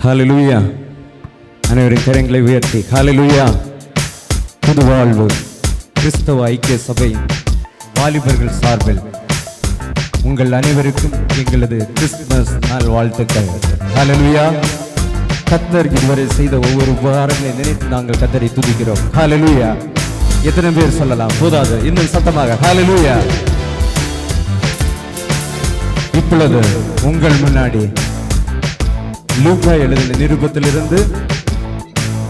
ஹல்லேலூயா. அனைவரின் கரங்களை உயர்த்தி ஹல்லேலூயா. புது வாழ்வு கிறிஸ்தவ ஐக்கிய சபை வாலிபர்கள் சார்பில் உங்கள் அனைவருக்கும் எங்களது கிறிஸ்துமஸ் நாள் வாழ்த்துக்கள். ஹல்லேலூயா. கர்த்தர் இதுவரை செய்த ஒவ்வொரு உபகாரங்களை நினைத்து நாங்கள் கர்த்தரை துதிக்கிறோம். ஹல்லேலூயா. எத்தனை பேர் சொல்லலாம்? போதாது, இன்னும் சத்தமாக ஹல்லேலூயா. இப்பொழுது உங்கள் முன்னாடி லூக்கா எழுதின நிருபத்திலிருந்து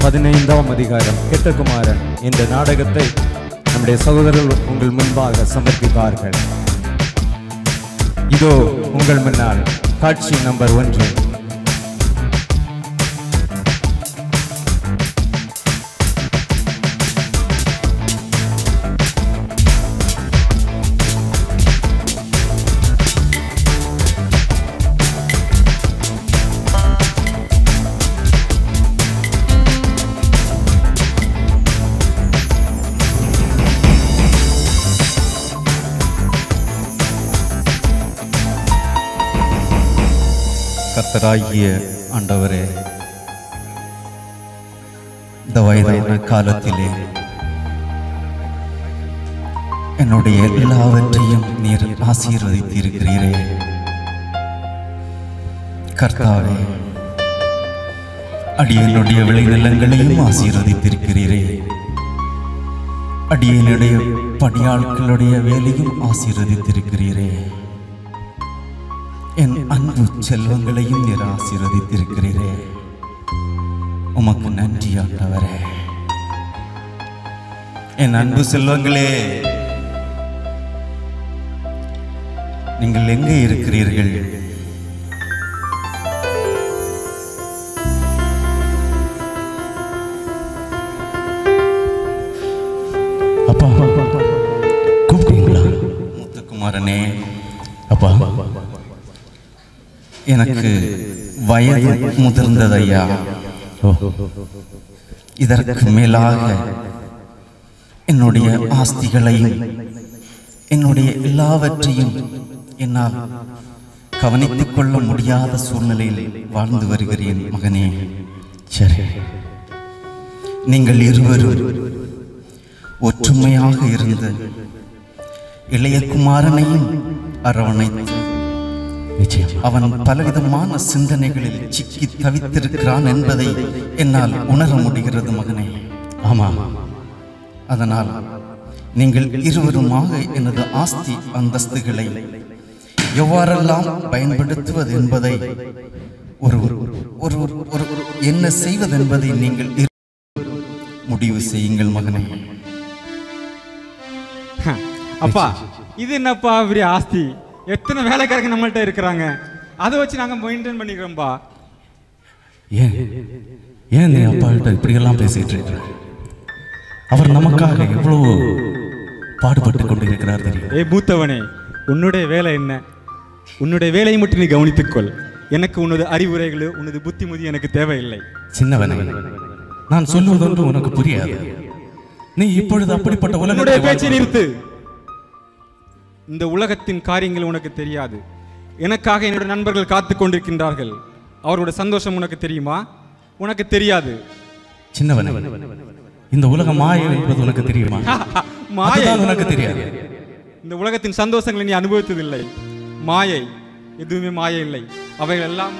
15ஆம் அதிகாரம் கெட்ட குமாரன் என்ற நாடகத்தை நம்முடைய சகோதரர்கள் உங்கள் முன்பாக சமர்ப்பிப்பார்கள். இதோ உங்கள் முன்னால் காட்சி நம்பர் 1. கர்த்தராகிய ஆண்டவரே, இந்த வயதான காலத்திலே என்னுடைய எல்லாவற்றையும் நீர் ஆசீர்வதித்திருக்கிறீரே. கர்த்தாவே, அடியனுடைய விளைநிலங்களையும் ஆசீர்வதித்திருக்கிறீரே. அடியனுடைய பணியாட்களுடைய வேலையும் ஆசீர்வதித்திருக்கிறீரே. என் அன்பு செல்வங்களையும் நீர் ஆசீர்வதித்திருக்கிறீரே. உமக்கு நன்றி ஆண்டவரே. என் அன்பு செல்வங்களே, நீங்கள் எங்கே இருக்கிறீர்கள்? அப்பா கூப்பிட்டீங்களா? முத்துக்குமாரனே, அப்பா எனக்கு வயது முதிர்ந்ததையா. இதற்கு மேலாக என்னுடைய ஆஸ்திகளையும் என்னுடைய எல்லாவற்றையும் என்னால் கவனித்துக் கொள்ள முடியாத சூழ்நிலையில் வாழ்ந்து வருகிறேன் மகனே. சரி, நீங்கள் இருவரும் ஒற்றுமையாக இருந்து இளைய குமாரனையும் அரவணைத்து அவன் பலவிதமான சிந்தனைகளில் சிக்கி தவித்திருக்கிறான் என்பதை என்னால் உணர முடிகிறது மகனே. ஆமா, அதனால் நீங்கள் இருவருமாக எனது ஆஸ்தி அந்தஸ்துகளை எவ்வாறெல்லாம் பயன்படுத்துவது என்பதை ஒரு என்ன செய்வது என்பதை நீங்கள் முடிவு செய்யுங்கள் மகனே. அப்பா, இது என்னப்பா பெரிய ஆஸ்தி? எத்தனை வேலைக்காரங்க நம்மள்ட்ட இருக்கிறாங்க, அதை வச்சு நாங்கள் மெயின்டைன் பண்ணிக்கிறோம்பா. ஏன் நீ அப்பாட்ட இப்படியெல்லாம் பேசிட்டு இருக்க? அவர் நமக்காக எவ்வளவு பாடுபட்டு கொண்டிருக்கிறார் தெரியும். மூத்தவனே, உன்னுடைய வேலை என்ன? உன்னுடைய வேலையை மட்டும் நீ கவனித்துக்கொள். எனக்கு உனது அறிவுரைகளோ உனது புத்திமதி எனக்கு தேவையில்லை. சின்னவனே, நான் சொல்வது ஒன்று உனக்கு புரியாது. நீ இப்பொழுது அப்படிப்பட்ட உலகத்தை பேச்சை நிறுத்து. இந்த உலகத்தின் காரியங்கள் உனக்கு தெரியாது. எனக்காக என்னுடைய நண்பர்கள் காத்து கொண்டிருக்கின்றார்கள். அவருடைய சந்தோஷம் உனக்கு தெரியுமா? உனக்கு தெரியாது. சின்னவனே, இந்த உலகம் மாயை என்பது உனக்கு தெரியுமா? மாயை உனக்கு தெரியாது. இந்த உலகத்தின் சந்தோஷங்களை நீ அனுபவித்ததில்லை. மாயை எதுவுமே மாயை இல்லை. அவைகள் எல்லாம்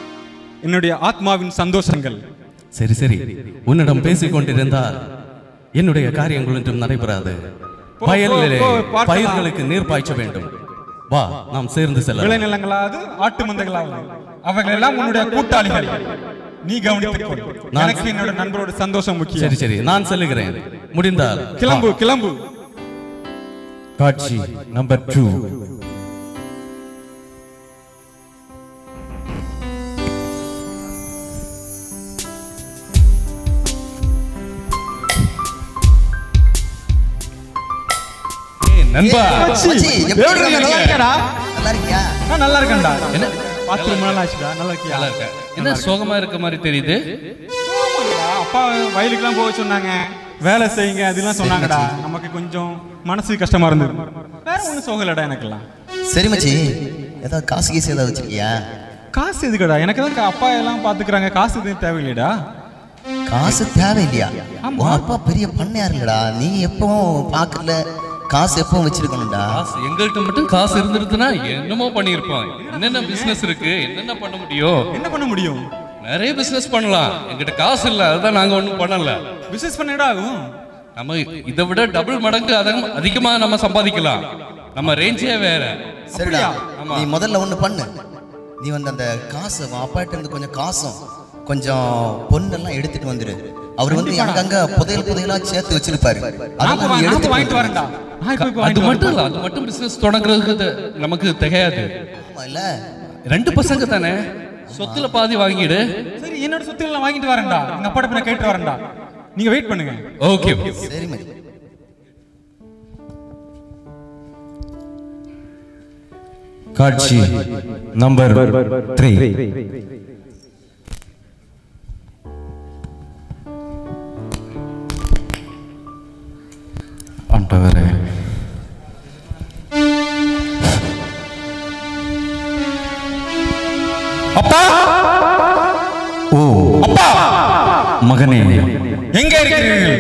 என்னுடைய ஆத்மாவின் சந்தோஷங்கள். சரி சரி, உன்னிடம் பேசிக் கொண்டிருந்தால் என்னுடைய காரியங்கள் ஒன்றும் நடைபெறாது. வயலிலே பயிர்களுக்கு நீர் பாய்ச்ச வேண்டும். வா, நாம் சேர்ந்து செல்ல. விளைநிலங்களாவது ஆட்டு மந்தைகளாவது அவைகள் எல்லாம் உன்னுடைய கூட்டாளிகள். நீ கவனித்துக்கொள். எனக்கு என்னோட நண்பரோட சந்தோஷம் முக்கியம். சரி சரி, நான் செல்லுகிறேன். முடிந்தால் கிளம்பு கிளம்பு. காட்சி நம்பர் 2. நண்பா, நல்லா இருக்கேன்டா. என்ன நல்லா இருக்கியா? என்ன சோகமா இருக்க மாதிரி தெரியுது? அப்பா வயலுக்குலாம் போக சொன்னாங்க, வேலை செய்யுங்க அதெல்லாம் சொன்னாங்கடா. நமக்கு கொஞ்சம் மனசு கஷ்டமா இருந்தது. வேற ஒன்றும் சோகலடா எனக்கெல்லாம். சரி மச்சி, ஏதாவது காசு கீசு ஏதாவது வச்சிருக்கியா? காசு எதுக்குடா? எனக்கு தான் அப்பா எல்லாம் பாத்துக்கிறாங்க, காசு எதுவும் தேவையில்லைடா. காசு தேவையில்லையா? அப்பா பெரிய பண்ணையார் இல்லடா, நீ எப்பவும் பாக்கல, காசு எப்பவும் வச்சிருக்கணும்டா. காசு எங்கள்கிட்ட மட்டும் காசு இருந்துருதுன்னா என்னமோ பண்ணிருப்போம். என்னென்ன பிசினஸ் இருக்கு, என்னென்ன பண்ண முடியும்? என்ன பண்ண முடியும்? நிறைய பிசினஸ் பண்ணலாம். எங்கிட்ட காசு இல்ல, அதுதான் நாங்க ஒண்ணும் பண்ணல. பிசினஸ் பண்ணடா ஆகும். நம்ம இதை விட டபுள் மடங்கு அதிகமா நம்ம சம்பாதிக்கலாம். நம்ம ரேஞ்சே வேற. சரிடா, நீ முதல்ல ஒண்ணு பண்ணு. நீ அந்த காசு அப்பாட்ட இருந்து கொஞ்சம் காசும் கொஞ்சம் பொண்ணெல்லாம் எடுத்துட்டு வந்துரு. அவர் அங்கங்க புதையலா சேர்த்து வச்சிருப்பாரு. வாங்கிட்டு வரேன்டா. அது மட்டும் இல்ல, அது மட்டும் பிசினஸ் தொடங்குறதுக்கு நமக்கு திகையாது. இல்ல 2 பசங்க தானே, சொத்துல பாதி வாங்கிடு. சரி, என்னோட சொத்துல நான் வாங்கிட்டு வரேன்டா. எங்க அப்பாட்ட போய் கேட்டு வரேன்டா. நீங்க வெயிட் பண்ணுங்க. ஓகே சரி மதி. காட்சி நம்பர் 3. ஆண்டவரே, அப்பா, ஓ அப்பா, மகனே, எங்க இருக்கிறீர்கள்?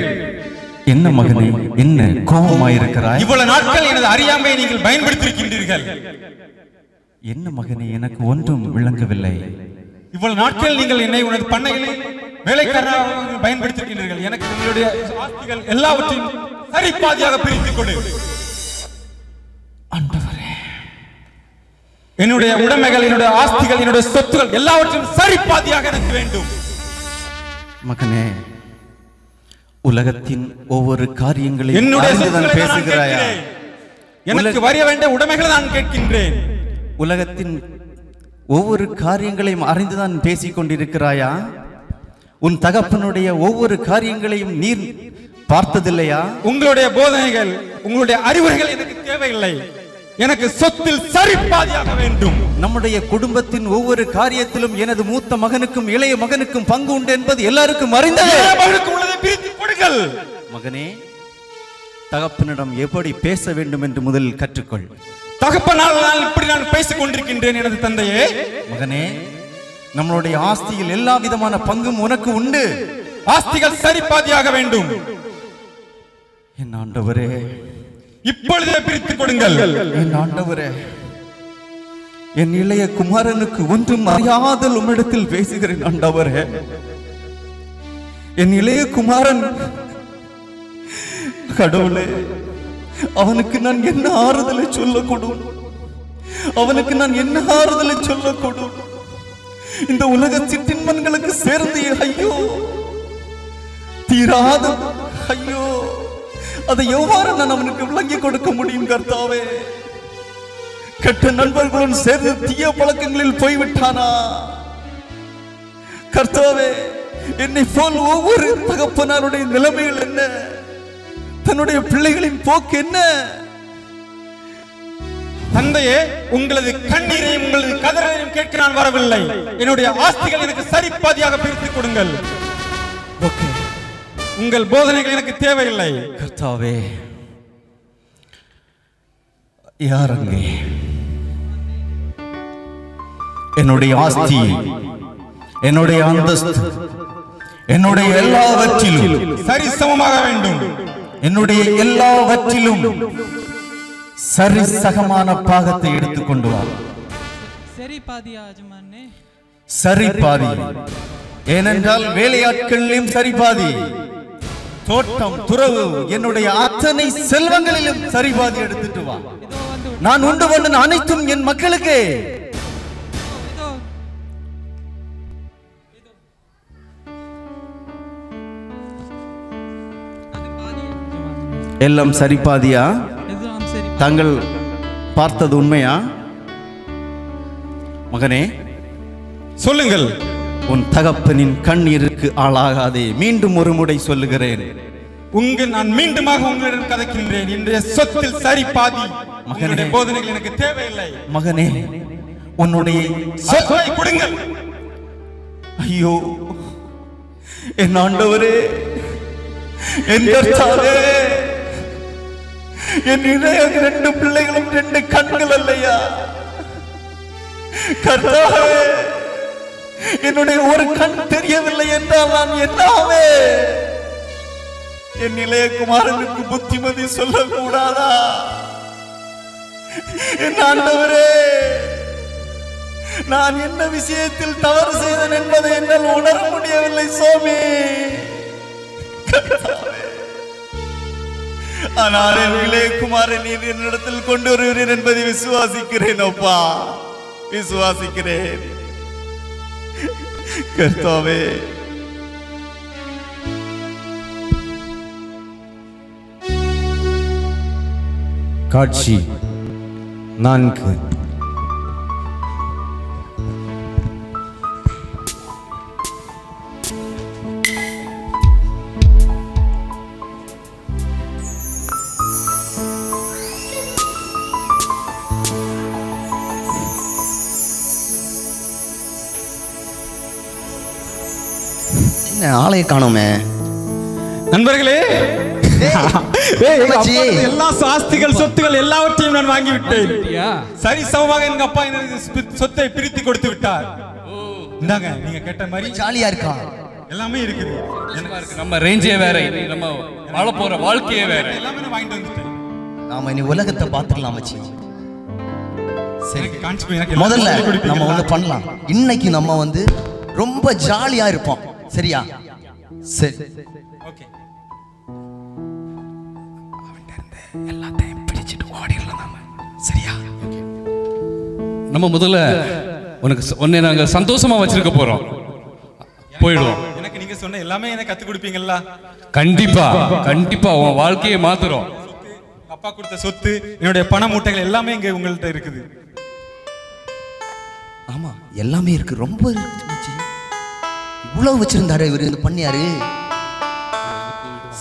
என்ன மகனே, என்ன கோபமாயிருக்கிறாய்? இவ்வளவு நாட்கள் எனது அறியாமையை நீங்கள் பயன்படுத்தியிருக்கின்றீர்கள். என்ன மகனே, எனக்கு ஒன்றும் விளங்கவில்லை. இவ்வளவு நாட்கள் நீங்கள் என்னை உனது பண்ணையில் வேலைக்காரராக பயன்படுத்தியிருக்கின்றீர்கள். எனக்கு உங்களுடைய ஆஸ்திகள் எல்லாவற்றையும் சரி பாதியாக பிரித்துக் கொடு. ஆண்டவரே, என்னுடைய உடைமைகள், என்னுடைய ஆஸ்திகள், என்னுடைய சொத்துகள் எல்லாவற்றையும் சரி பாதியாக எனக்கு வேண்டும். மகனே, உலகத்தின் ஒவ்வொரு காரியங்களையும் என்னுடைய பேசுகிறாயா? எனக்கு வரிய வேண்டிய உடைமைகளை நான் கேட்கின்றேன். உலகத்தின் ஒவ்வொரு காரியங்களையும் அறிந்துதான் பேசிக் கொண்டிருக்கிறாயா? உன் தகப்பனுடைய ஒவ்வொரு காரியங்களையும் நீர் பார்த்ததில்லையா? உங்களுடைய போதனைகள், உங்களுடைய அறிவுரைகள் எனக்கு தேவையில்லை. எனக்கு சொத்தில் சரிபாதியாக வேண்டும். நம்முடைய குடும்பத்தின் ஒவ்வொரு காரியத்திலும் எனது மூத்த மகனுக்கும் இளைய மகனுக்கும் பங்கு உண்டு என்பது எல்லாருக்கும் அறிந்ததே. மகனே, தகப்பனிடம் எப்படி பேச வேண்டும் என்று முதலில் கற்றுக்கொள். தகப்பனால் இப்படி நான் பேசிக் கொண்டிருக்கின்றேன் எனது தந்தையே. மகனே, நம்மளுடைய ஆஸ்தியில் எல்லா விதமான பங்கும் உனக்கு உண்டு. ஆஸ்திகள் சரிபாதியாக வேண்டும். என் ஆண்டவரே, இப்பொழுதே பிரித்துக் கொடுங்கள். என் ஆண்டவரே, என் இளைய குமாரனுக்கு ஒன்றும் அறியாத உம்மிடத்தில் பேசுகிறேன். ஆண்டவரே, என் இளைய குமாரன், கடவுளே, அவனுக்கு நான் என்ன ஆறுதலை சொல்லக்கூடும்? அவனுக்கு நான் என்ன ஆறுதலை சொல்லக்கூடும்? இந்த உலக சிற்றின்பங்களுக்கு சேர்ந்து ஐயோ தீராத ஐயோ, அதை எவ்வாறு நான் அவனுக்கு விளங்கி கொடுக்க முடியும்? கர்த்தாவே, கெட்ட நண்பர்களுடன் சேர்ந்து தீய பழக்கங்களில் போய்விட்டானா? கர்த்தாவே, என்னை போல் ஒவ்வொரு தகப்பனாருடைய நிலைமைகள் என்ன? தன்னுடைய பிள்ளைகளின் போக்கு என்ன? தந்தையே, உங்களது கண்ணீரையும் உங்களது கதறலையும் கேட்க நான் வரவில்லை. என்னுடைய ஆஸ்திகள் எனக்கு சரிபாதியாக பிரித்துக் கொடுங்கள். உங்கள் போதனைகள் எனக்கு தேவையில்லை. கர்த்தாவே, யார் அங்கே? என்னுடைய ஆஸ்தி, என்னுடைய அந்தஸ்து, என்னுடைய எல்லாவற்றிலும் சரி சமமாக வேண்டும். என்னுடைய எல்லாவற்றிலும் சரி சகமான பாகத்தை எடுத்துக்கொண்டு வா. சரி பாதி ஆஜமானே. சரி பாதி. ஏனென்றால் வேலையாட்களிலும் சரி பாதி, தோட்டம் துறவு என்னுடைய அத்தனை செல்வங்களிலும் சரி பாதி எடுத்துட்டு வா. நான் உண்டு பண்ண அனைத்தும் என் மக்களுக்கு. எல்லாம் சரி பாதியா? தாங்கள் பார்த்தது உண்மையா? மகனே, சொல்லுங்கள். உன் தகப்பனின் கண்ணீருக்கு ஆளாகாதே. மீண்டும் ஒரு முறை சொல்லுகிறேன். நான் மீண்டுமாக உங்களிடம் கதைக்கின்றேன். என்னுடைய சொத்தில் சரி பாதி. மகனே, போதனைகள் எனக்கு தேவையில்லை. மகனே, உன்னுடைய சொத்தை கொடுங்கள். ஐயோ, என் ஆண்டவரே, என் கர்த்தாவே, என் இளைய 2 பிள்ளைகளும் 2 கண்கள் அல்லையா? கர்த்தாவே, என்னுடைய ஒரு கண் தெரியவில்லை என்றால் நான் என்னாவே? என் இளைய குமாரனுக்கு புத்திமதி சொல்லக்கூடாதா? என் ஆண்டவரே, நான் என்ன விஷயத்தில் தவறு செய்தேன் என்பதை என்னால் உணர முடியவில்லை சுவாமி. ஆனால் என் இளைய குமாரன் நீர் என்னிடத்தில் கொண்டு வருகிறேன் என்பதை விசுவாசிக்கிறேன் அப்பா, விசுவாசிக்கிறேன். கர்த்தாவே, காட்சி 4. என்ன ஆளைய காணோமே? நண்பர்களே, அம்மாச்சி. எல்லா சாஸ்திகள் சொத்துகள் எல்லாவற்றையும் நான் வாங்கி விட்டேன். சரி சமமாக எங்க அப்பா எனக்கு சொத்தை பிரித்து கொடுத்து விட்டார். இந்தாங்க, நீங்க கேட்ட மாதிரி ஜாலியா இருக்கா? எல்லாமே இருக்குது. நம்ம ரேஞ்சே வேற, நம்ம வாழ போற வாழ்க்கையே வேற. எல்லாமே நான் வாங்கிட்டு வந்துட்டேன். நாம இனி உலகத்தை பார்த்துக்கலாம் மச்சி. சரி, எனக்கு காமிச்சு போய் எனக்கு முதல்ல எல்லாமே கொடுப்பீங்களா? நம்ம ஒண்ணு பண்ணலாம். இன்னைக்கு நம்ம வந்து ரொம்ப ஜாலியா இருப்போம். சரியா? சரி, ஓகே. எல்லாத்தையும் பிடிச்சிட்டு ஓடிடலாம் நாம. சரியா? நம்ம முதல்ல உன்னை நாங்க சந்தோஷமா வச்சிருக்க போறோம். போயிடுவோம். எனக்கு நீங்க சொன்ன எல்லாமே எனக்கு கத்து கொடுப்பீங்களா? கண்டிப்பா கண்டிப்பா உன் வாழ்க்கையை மாத்துறோம். அப்பா கொடுத்த சொத்து, என்னுடைய பண மூட்டைகள் எல்லாமே இங்க உங்கள்ட்ட இருக்குது. ஆமா, எல்லாமே இருக்கு. ரொம்ப இருக்கு மச்சி. இவ்வளவு வச்சிருந்தாரு இவரு, இது பண்ணியாரு.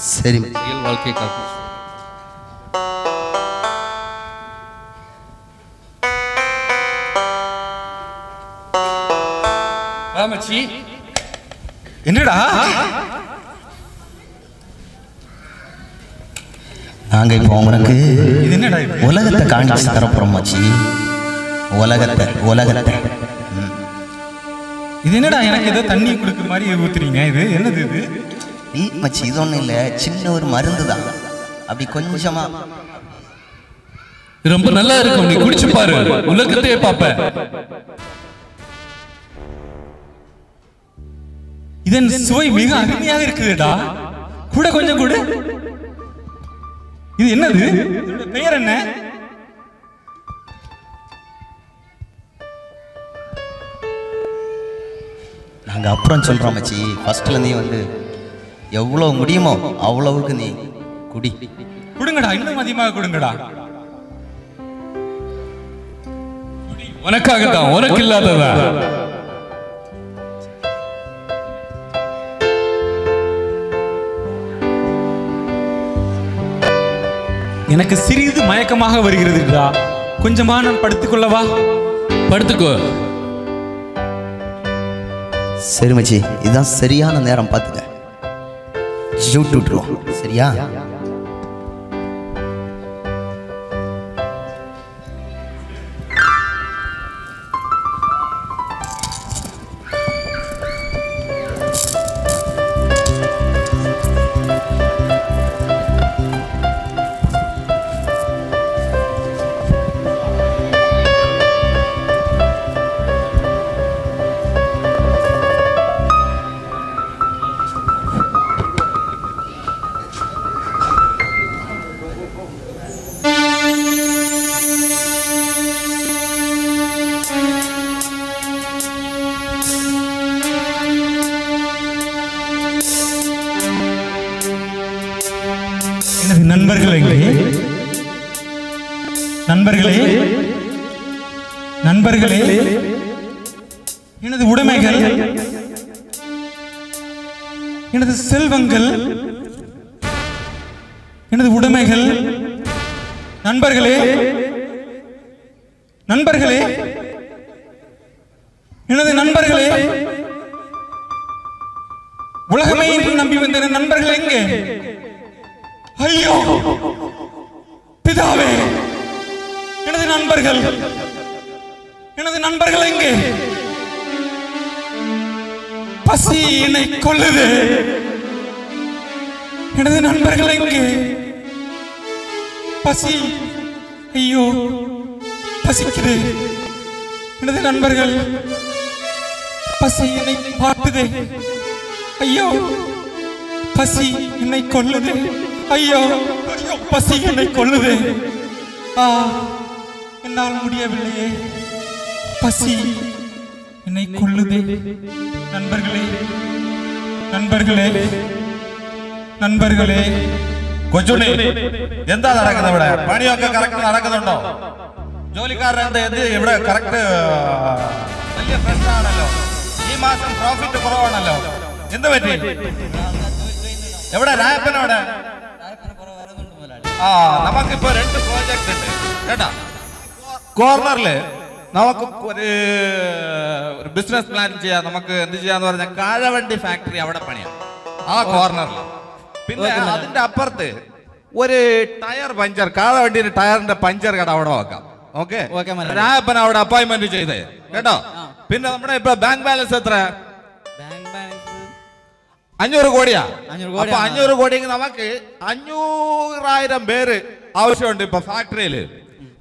சரி, ரியல் வாழ்க்கையை காக்கும். ராமச்சி, என்னடா நாங்க இப்போ உங்களுக்கு இது என்னடா இது? உலகத்தை காண்பிச்சு தரப்போறோம் மச்சி. உலகத்தை உலகத்தை இது என்னடா எனக்கு ஏதோ தண்ணி குடுக்குற மாதிரி ஊத்துறீங்க? இது என்னது இது? இல்ல மச்சி, இது ஒண்ணும் இல்ல, சின்ன ஒரு மருந்து தான். அப்படி கொஞ்சமா ரொம்ப நல்லா இருக்கும். நீ குடிச்சு பாரு, உலகத்தையே பாப்ப. இதன் சுவை மிக அருமையாக இருக்குதுடா. கூட கொஞ்சம் கூட. இது என்னது? இதோட பெயர் என்ன? நாங்க அப்புறம் சொல்றோம் மச்சி. ஃபர்ஸ்ட்ல நீ வந்து எவ்வளவு முடியுமோ அவ்வளவுக்கு நீ குடி. கொடுங்கடா, இன்னும் அதிகமாக கொடுங்கடா. உனக்காக தான், உனக்கு இல்லாததா? எனக்கு சிறிது மயக்கமாக வருகிறதுடா. கொஞ்சமா நான் படுத்துக்கொள்ளவா? படுத்துக்கோ. சரி மச்சி, இதுதான் சரியான நேரம் பார்த்துக்க. ஜூட் விட்டுருவோம். சரியா? நண்பர்களே, நண்பர்களே, நண்பர்களே, எனது உடைமைகள், எனது செல்வங்கள், எனது உடைமைகள், நண்பர்களே, நண்பர்களே, எனது நண்பர்களே, உலகமே நம்பி வந்த நண்பர்கள் எங்கே? ஐயோ பிதாவே, எனது நண்பர்கள், எனது நண்பர்கள் எங்கே? பசி என்னை கொல்லுது. எனது நண்பர்கள் எங்கே? பசி, ஐயோ பசிக்குது. எனது நண்பர்கள், பசி என்னை பாட்டுது. ஐயோ பசி என்னை கொல்லுது. ஐயோ பசி என்னை கொல்லுது. என்னால் முடியவில்லையே, பசி என்னை கொல்லுது. நண்பர்களே, നൻപർകളെ നൻപർകളെ കൊച്ചുണ്ണി എന്താ നടക്കുന്നത് ഇവിടെ? പണിയൊക്കെ കറക്റ്റ് നടക്കുന്നുണ്ടോ? ജോലിക്കാരുടെ എന്ത് ഇവിടെ കറക്റ്റ് വലിയ പ്രശ്നമാണല്ലോ. ഈ മാസം പ്രോഫിറ്റ് കുറവാണല്ലോ. എന്ത് പറ്റി? എവിടെ രായപ്പൻ? അവിടെ നമുക്കിപ്പോ 2 പ്രോജക്റ്റ് ഉണ്ട് കേട്ടാ. കോർണറില് നമുക്ക് ഒരു ബിസിനസ് പ്ലാൻ ചെയ്യാം. നമുക്ക് എന്ത് ചെയ്യാന്ന് പറഞ്ഞാൽ കാഴവണ്ടി ഫാക്ടറി അവിടെ പണിയാം ആ കോർണറിൽ. പിന്നെ അതിന്റെ അപ്പുറത്ത് ഒരു ടയർ പഞ്ചർ, കാഴവണ്ടിയുടെ ടയറിന്റെ പഞ്ചർ കട അവിടെ വെക്കാം. ഓക്കെ, രായപ്പൻ അവിടെ അപ്പോയിന്റ്മെന്റ് ചെയ്തേ കേട്ടോ. പിന്നെ നമ്മുടെ ഇപ്പൊ ബാങ്ക് ബാലൻസ് എത്ര? 500 കോടിയാ. അപ്പൊ 500 കോടിക്ക് നമുക്ക് 500,000 പേര് ആവശ്യമുണ്ട് ഇപ്പൊ ഫാക്ടറിയില്.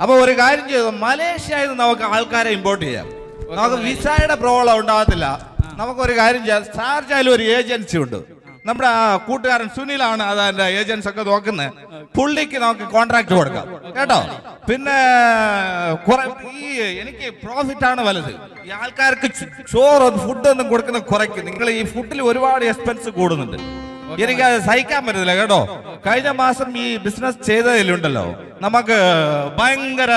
അപ്പൊ ഒരു കാര്യം ചെയ്തു, മലേഷ്യയിൽ നിന്ന് നമുക്ക് ആൾക്കാരെ ഇമ്പോർട്ട് ചെയ്യാം. നമുക്ക് വിസയുടെ പ്രോബ്ലം ഉണ്ടാകത്തില്ല. നമുക്കൊരു കാര്യം ചെയ്യാം, ഷാർജയിൽ ഒരു ഏജൻസി ഉണ്ട്. നമ്മുടെ കൂട്ടുകാരൻ സുനിലാണ് അതിന്റെ ഏജൻസി ഒക്കെ നോക്കുന്നത്. പുള്ളിക്ക് നമുക്ക് കോൺട്രാക്ട് കൊടുക്കാം കേട്ടോ. പിന്നെ എനിക്ക് പ്രോഫിറ്റ് ആണ് വലുത്. ഈ ആൾക്കാർക്ക് ചോറ് ഫുഡൊന്നും കൊടുക്കുന്ന കുറയ്ക്കും. നിങ്ങൾ ഈ ഫുഡിൽ ഒരുപാട് എക്സ്പെൻസ് കൂടുന്നുണ്ട്. എനിക്കത് സഹിക്കാൻ പറ്റത്തില്ല കേട്ടോ. കഴിഞ്ഞ മാസം ഈ ബിസിനസ് ചെയ്തതിലുണ്ടല്ലോ നമുക്ക് ഭയങ്കര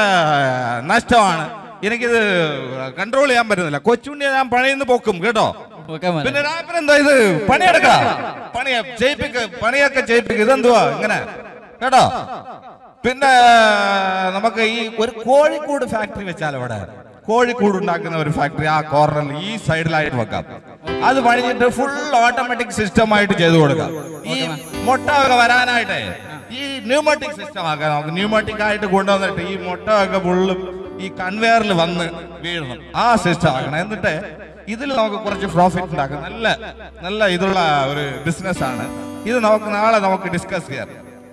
നഷ്ടമാണ്. എനിക്കിത് കൺട്രോൾ ചെയ്യാൻ പറ്റുന്നില്ല. കൊച്ചുണ്ണിയെ ഞാൻ പണിയിന്ന് പോക്കും കേട്ടോ. പിന്നെ രാത്രി എന്താ ഇത് പണിയെടുക്കാം, പണിയൊക്കെ ചെയ്യിപ്പിക്കും. ഇതെന്തുവാ ഇങ്ങനെ കേട്ടോ. പിന്നെ നമുക്ക് ഈ ഒരു കോഴിക്കോട് ഫാക്ടറി വെച്ചാൽ അവിടെ കോഴിക്കോട് ഉണ്ടാക്കുന്ന ഒരു ഫാക്ടറി ആ കോർണറിൽ ഈ സൈഡിലായിട്ട് വെക്കാം. അത് പണിഞ്ഞിട്ട് ഫുൾ ഓട്ടോമാറ്റിക് സിസ്റ്റം ആയിട്ട് ചെയ്തു കൊടുക്കാം. ഈ മുട്ട ഒക്കെ വരാനായിട്ട് ഈ ന്യൂമാറ്റിക് സിസ്റ്റം ആക്കാം. നമുക്ക് ന്യൂമാറ്റിക് ആയിട്ട് കൊണ്ടുവന്നിട്ട് ഈ മുട്ട ഒക്കെ ഫുള്ളും ഈ കൺവെയറിൽ വന്ന് വീഴണം. ആ സിസ്റ്റം ആക്കണം. എന്നിട്ട് ഇതിൽ നമുക്ക് കുറച്ച് പ്രോഫിറ്റ് ഉണ്ടാക്കാം. നല്ല ഇതുള്ള ഒരു ബിസിനസ് ആണ് ഇത്. നാളെ നമുക്ക് ഡിസ്കസ് ചെയ്യാം.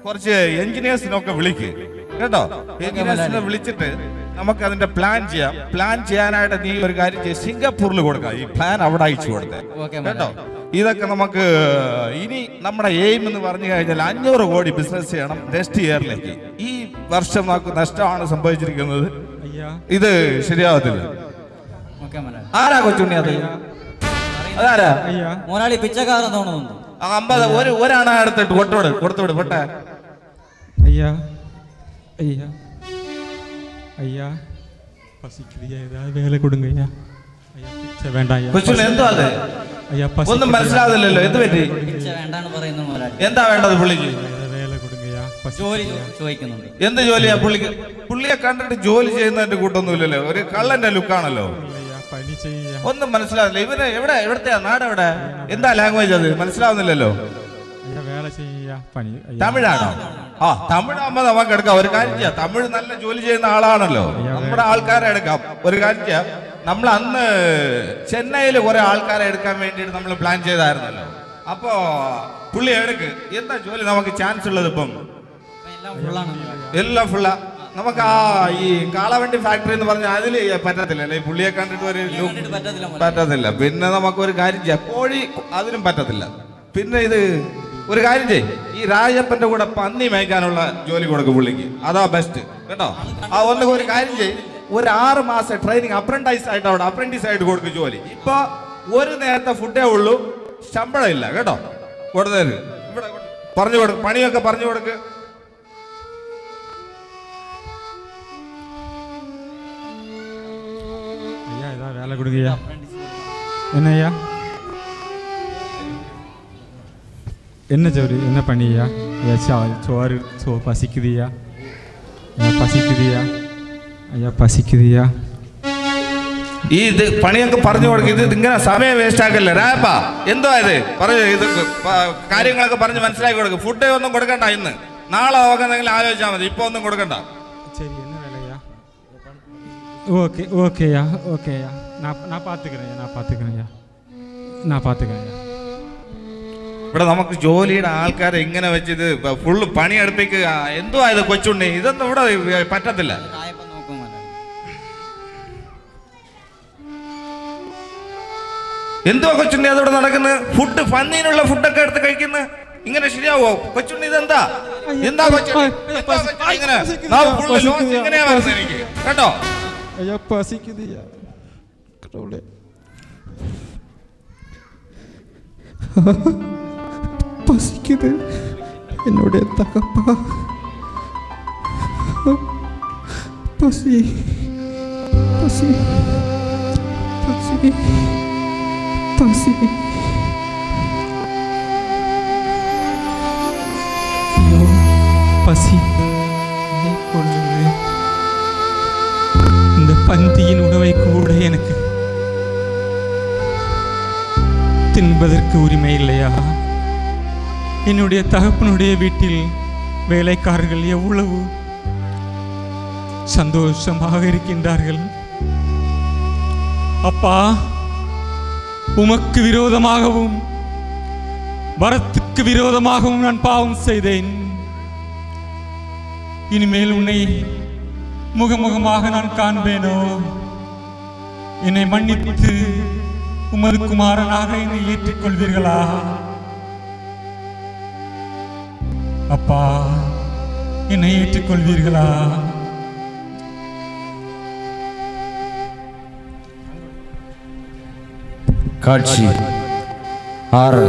കുറച്ച് എഞ്ചിനീയേഴ്സിനൊക്കെ വിളിക്ക് കേട്ടോ. എഞ്ചിനീയേഴ്സിനെ വിളിച്ചിട്ട് നമുക്ക് അതിന്റെ പ്ലാൻ ചെയ്യാം. പ്ലാൻ ചെയ്യാനായിട്ട് നീ ഒരു കാര്യം ചെയ്യും, സിംഗപ്പൂരിൽ കൊടുക്കാം. ഈ പ്ലാൻ അവിടെ അയച്ചു കൊടുത്തേ കേട്ടോ. ഇതൊക്കെ നമുക്ക് ഇനി നമ്മുടെ എയിം എന്ന് പറഞ്ഞു കഴിഞ്ഞാൽ 500 കോടി ബിസിനസ് ചെയ്യണം നെക്സ്റ്റ് ഇയറിലേക്ക്. ഈ വർഷം നമുക്ക് നഷ്ടമാണ് സംഭവിച്ചിരിക്കുന്നത്. ഇത് ശരിയാവത്തില്ല. ആരാ കൊച്ചുണ്ണി? അതാരാ? മോനാളി പിച്ചക്കാരൻ തോന്നുന്നു. 50 ഒരാണ എടുത്തിട്ട് കൊടുത്തോട് പൊട്ടെ. ஐயா ஐயா ஐயா பசிக்குது, ஏதாவது வேலை கொடுங்க ஐயா. ஐயா பிச்சை வேண்டாம் ஐயா. കൊച്ചുണ്ണി എന്തോ അത് ஐயா ഒന്നും മനസ്സിലാവില്ലല്ലോ. എന്ത് പറ്റി? പിച്ച വേണ്ടാന്ന് പറയുന്നു മോനാളി. എന്താ വേണ്ടത് പുള്ളിക്ക്? വേല കൊടുங்க ஐயா. ജോലി ചോദിക്കുന്നുണ്ട്. എന്ത് ജോലിയാ പുള്ളിക്ക്? പുള്ളിയെ കണ്ടിട്ട് ജോലി ചെയ്യുന്നതിന്റെ കൂട്ടൊന്നുമില്ലല്ലോ. ഒരു കള്ളന്റെ ലുക്കാണല്ലോ. ഒന്നും മനസ്സിലാവില്ല. ഇവര് എവിടത്തെയാ നാട്? എവിടെ? എന്താ ലാംഗ്വേജ് അത്? മനസ്സിലാവുന്നില്ലല്ലോ. തമിഴാണോ? തമിഴാകുമ്പോ നമുക്ക് എടുക്കാം. ഒരു കാര്യം ചെയ്യാം, തമിഴ് നല്ല ജോലി ചെയ്യുന്ന ആളാണല്ലോ, നമ്മുടെ ആൾക്കാരെ എടുക്കാം. ഒരു കാര്യം ചെയ്യാം, നമ്മൾ അന്ന് ചെന്നൈയിൽ കുറെ ആൾക്കാരെ എടുക്കാൻ വേണ്ടിയിട്ട് നമ്മൾ പ്ലാൻ ചെയ്തായിരുന്നല്ലോ. അപ്പോ പുള്ളി എടുക്ക്. എന്താ ജോലി നമുക്ക് ചാൻസ് ഉള്ളത്? ഇപ്പം എല്ലാം ഫുള്ളാ. നമുക്ക് ഈ കാളവണ്ടി ഫാക്ടറി എന്ന് പറഞ്ഞാൽ അതിൽ പറ്റത്തില്ല അല്ലേ? പുള്ളിയെ കണ്ടിട്ട് ഒരു പറ്റത്തില്ല. പിന്നെ നമുക്കൊരു കാര്യം ചെയ്യാം, കോഴി അതിനും പറ്റത്തില്ല. പിന്നെ ഇത് ഒരു കാര്യം ചെയ്യും, ഈ രാജപ്പന്റെ കൂടെ പന്നി മേയ്ക്കാനുള്ള ജോലി കൊടുക്കും പുള്ളിക്ക്. അതാ ബെസ്റ്റ് കേട്ടോ. ഒരു കാര്യം ചെയ്യും, ഒരു 6 മാസം ട്രെയിനിങ് അപ്രന്റൈസ് ആയിട്ട് അവിടെ അപ്രന്റീസ് ആയിട്ട് കൊടുക്കും ജോലി. ഇപ്പൊ ഒരു നേരത്തെ ഫുഡേ ഉള്ളൂ, ശമ്പളം ഇല്ല കേട്ടോ. കൊടുത്തേര് ഇവിടെ പറഞ്ഞു കൊടുക്കും, പണിയൊക്കെ പറഞ്ഞു കൊടുക്ക്. வேலை கொடுங்கய்யா. என்னய்யா என்ன ஜோடி என்ன பண்ணியா? சோறு பசிக்குதியா? பசிக்குதியா? ஐயா பசிக்குதியா? ഇത് പണിയൊക്കെ പറഞ്ഞു കൊടുക്കും. ഇത് ഇങ്ങനെ സമയം വേസ്റ്റ് ആക്കല്ലേ രാപ്പാ? എന്തോ ഇത് പറഞ്ഞു, ഇത് കാര്യങ്ങളൊക്കെ പറഞ്ഞ് മനസ്സിലാക്കി കൊടുക്കും. ഫുഡ് ഒന്നും കൊടുക്കണ്ട ഇന്ന്, നാളെ നോക്കുന്നെങ്കിലും ആലോചിച്ചാൽ മതി. ഇപ്പൊ ഒന്നും കൊടുക്കണ്ട. ஓகேயா ஓகேயா நான் பார்த்துக்கிறேன்யா ഇവിടെ നമുക്ക് ജോലിയുടെ ആൾക്കാരെ ഇങ്ങനെ വെച്ചിത് ഫുള്ള് പണിയെടുപ്പിക്കുക എന്തോ ആയത് കൊച്ചുണ്ണി ഇതൊന്നും ഇവിടെ പറ്റത്തില്ല. എന്തോ കൊച്ചുണ്ണി അതോടെ നടക്കുന്നത്? ഫുഡ് പന്നീനുള്ള ഫുഡൊക്കെ എടുത്ത് കഴിക്കുന്നത് ഇങ്ങനെ ശരിയാവോ കൊച്ചുണ്ണി? ഇതെന്താ എന്താ കൊച്ചുണ്ണി ഇങ്ങനെ ഇങ്ങനെയാ വരുന്നത് എനിക്ക് കേട്ടോ. பசிக்குது என்னுடைய தகப்பா, பசி பசி பசி பசி. ஐயோ பசி கொள்ளுது. இந்த பந்தியின் உணவை கூட எனக்கு தின்பதற்கு உரிமை இல்லையா? என்னுடைய தகப்பனுடைய வீட்டில் வேலைக்காரர்கள் எவ்வளவு சந்தோஷமாக இருக்கின்றார்கள். அப்பா, உமக்கு விரோதமாகவும் வரத்துக்கு விரோதமாகவும் நான் பாவம் செய்தேன். இனிமேல் உன்னை முகமுகமாக நான் காண்பேனோ? என்னை மன்னித்து உமது குமாரனாக என்னை ஏற்றுக்கொள்வீர்களா? அப்பா, என்னை ஏற்றுக்கொள்வீர்களா? காட்சி 6.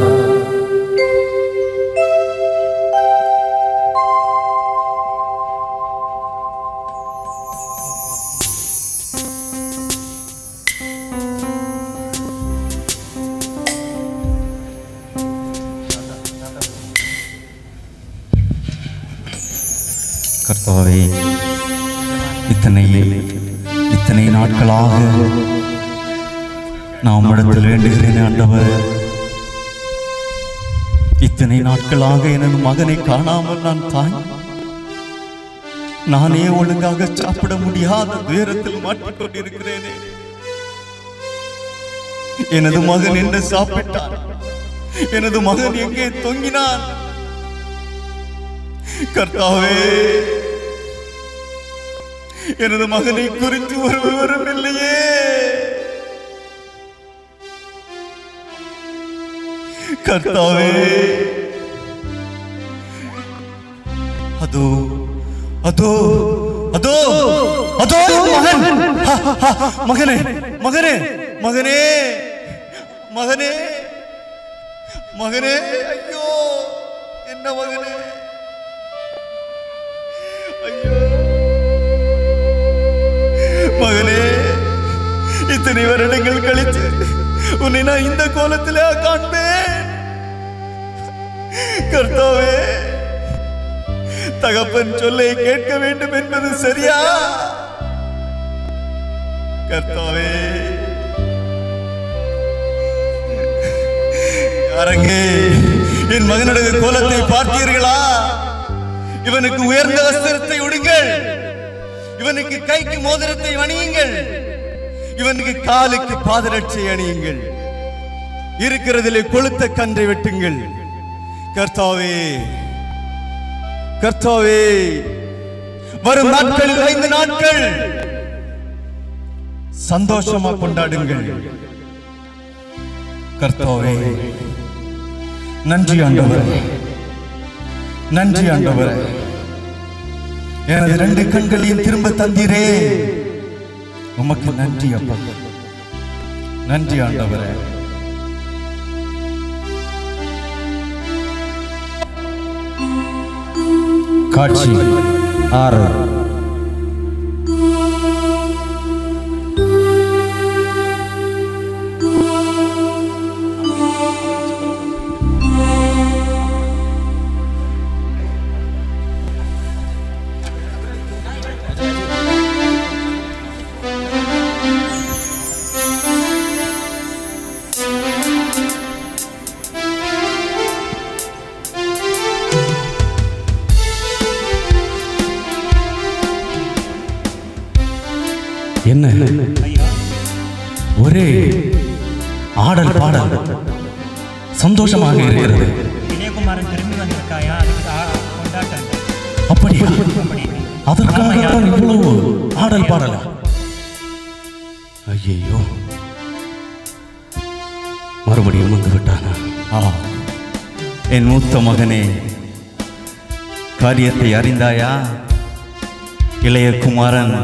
கர்த்தாவே, இத்தனை நாட்களாக நான் உம்மிடத்தில் வேண்டுகிறேன் ஆண்டவர். இத்தனை நாட்களாக எனது மகனை காணாமல் நானே ஒழுங்காக சாப்பிட முடியாத துயரத்தில் மாட்டிக்கொண்டிருக்கிறேனே. எனது மகன் என்ன சாப்பிட்டான்? எனது மகன் எங்கே தொங்கினான்? கர்த்தாவே, எனது மகனை குறித்து ஒரு விவரம் இல்லையே. கர்த்தாவே, அதோ அதோ அதோ அதோ மகன், மகனே மகனே மகனே மகனே மகனே, ஐயோ என்ன மகனே, ஐயோ மகனே, இத்தனை வருடங்கள் கழித்து உன்னை நான் இந்த கோலத்திலே காண்பேன். கர்த்தாவே, தகப்பன் சொல்லை கேட்க வேண்டும் என்பது சரியா? கர்த்தாவே, அரங்கே, என் மகனுடைய கோலத்தை பார்த்தீர்களா? இவனுக்கு உயர்ந்த வஸ்திரத்தை உடுங்கள், இவனுக்கு கைக்கு மோதிரத்தை அணியுங்கள், இவனுக்கு காலுக்கு பாதரட்சை அணியுங்கள், இருக்கிறதிலே கொளுத்த கன்றை வெட்டுங்கள். கர்த்தாவே, கர்த்தாவே, வரும் நாட்களில் 5 நாட்கள் சந்தோஷமா கொண்டாடுங்கள். கர்த்தாவே, நன்றி ஆண்டவரே, நன்றி ஆண்டவரே, எனது 2 கண்களையும் திரும்ப தந்தீரே, உமக்கு நன்றி அப்பா, நன்றி ஆண்டவரே. காட்சி 6. சந்தோஷமாக இருக்கிறது. இளையகுமாரன் திரும்பி வந்திருக்காயா, கொண்டாட்டம். அப்படியா? அதற்காக இவ்வளவு ஆடல் பாடலா? ஐயோ, மறுபடியும் வந்து விட்டானா? என் மூத்த மகனே, காரியத்தை அறிந்தாயா? இளைய குமாரன்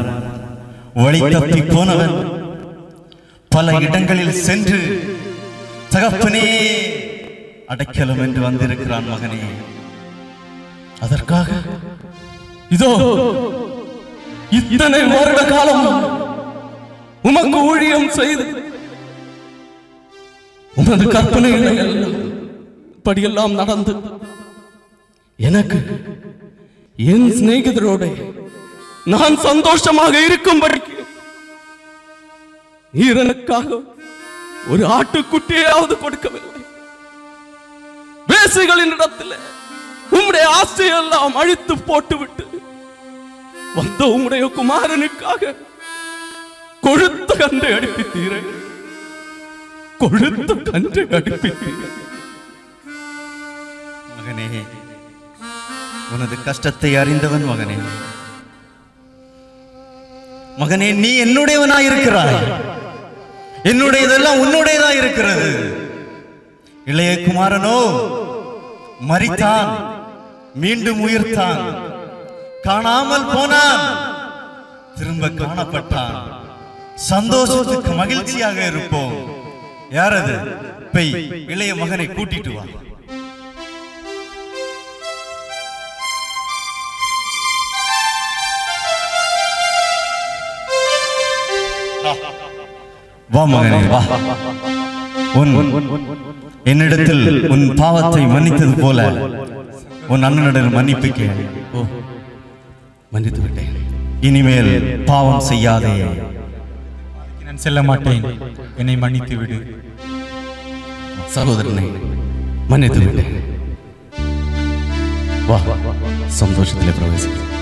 வழி தப்பி போனவன் பல இடங்களில் சென்று தகப்பனே அடைக்கலம் என்று வந்திருக்கிறான் மகனே. அதற்காக இதோ இத்தனை வருட காலம் உமக்கு ஊழியம் செய்து உமது கற்பனைகளை படியெல்லாம் நடந்து எனக்கு என் சிநேகிதரோட நான் சந்தோஷமாக இருக்கும்படிக்கு நீர் எனக்காக ஒரு ஆட்டுக்குட்டியாவது கொடுக்கவில்லை. வேசிகளின் இடத்தில் உம்முடைய ஆசையெல்லாம் அழித்து போட்டுவிட்டு வந்த உம்முடைய குமாரனுக்காக கொழுத்த கன்றை அடிப்பித்தீரே, கொழுத்த கன்றை அடிப்பித்தீரே. மகனே, உனது கஷ்டத்தை அறிந்தவன் மகனே. மகனே, நீ என்னுடையவனாயிருக்கிறாய். என்னுடையதெல்லாம் உன்னுடையதா இருக்கிறது. இளைய குமாரனோ மரித்தான், மீண்டும் உயிர்த்தான், காணாமல் போனான், திரும்ப காணப்பட்டான். சந்தோஷத்துக்கு மகிழ்ச்சியாக இருப்போம். யாரது? பெய் இளைய மகனை கூட்டிட்டு வா. வா மகனே, வா. என்னிடத்தில் உன் பாவத்தை மன்னித்தது போல உன் அண்ணனிடம் மன்னிப்பு கேள். மன்னித்து விட்டேன். இனிமேல் பாவம் செய்யாதே. நான் செல்ல மாட்டேன், என்னை மன்னித்து விடு. சகோதரனை மன்னித்து விட்டேன். வா, சந்தோஷத்திலே பிரவேசிக்கிறேன்.